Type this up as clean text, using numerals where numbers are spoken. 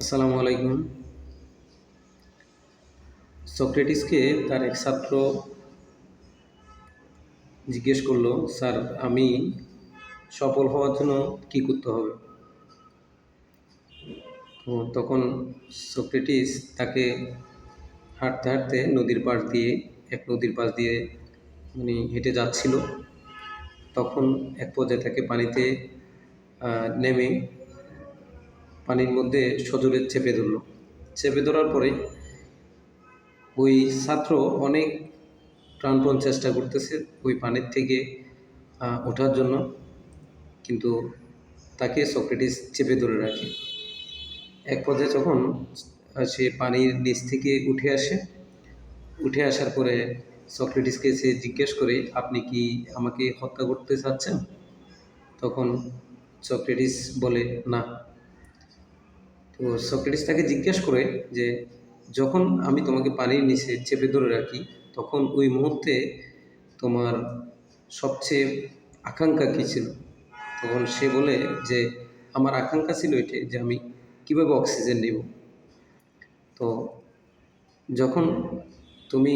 আসসালামু আলাইকুম। সক্রেটিসকে তার এক ছাত্র জিজ্ঞেস করলো, স্যার, আমি সফল হওয়ার জন্য কী করতে হবে? তো তখন সক্রেটিস তাকে হাঁটতে হাঁটতে নদীর পাশ দিয়ে হেঁটে যাচ্ছিল। তখন এক পর্যায়ে তাকে পানিতে নেমে পানির মধ্যে সজোরে চেপে ধরার পরে ওই ছাত্র অনেক প্রাণপণ চেষ্টা করতেছে ওই পানির থেকে ওঠার জন্য, কিন্তু তাকে সক্রেটিস চেপে ধরে রাখে। এক পর্যায়ে যখন সে পানির নিচ থেকে উঠে আসার পরে সক্রেটিসকে সে জিজ্ঞেস করে, আপনি কি আমাকে হত্যা করতে চাচ্ছেন? তখন সক্রেটিস বলে, না। তো সক্রেটিস তাকে জিজ্ঞেস করে যে, যখন আমি তোমাকে পানির নিচে চেপে ধরে রাখি, তখন ওই মুহূর্তে তোমার সবচেয়ে আকাঙ্ক্ষা কী ছিল? তখন সে বলে যে, আমার আকাঙ্ক্ষা ছিল এটাই যে আমি কীভাবে অক্সিজেন নেব। তো যখন তুমি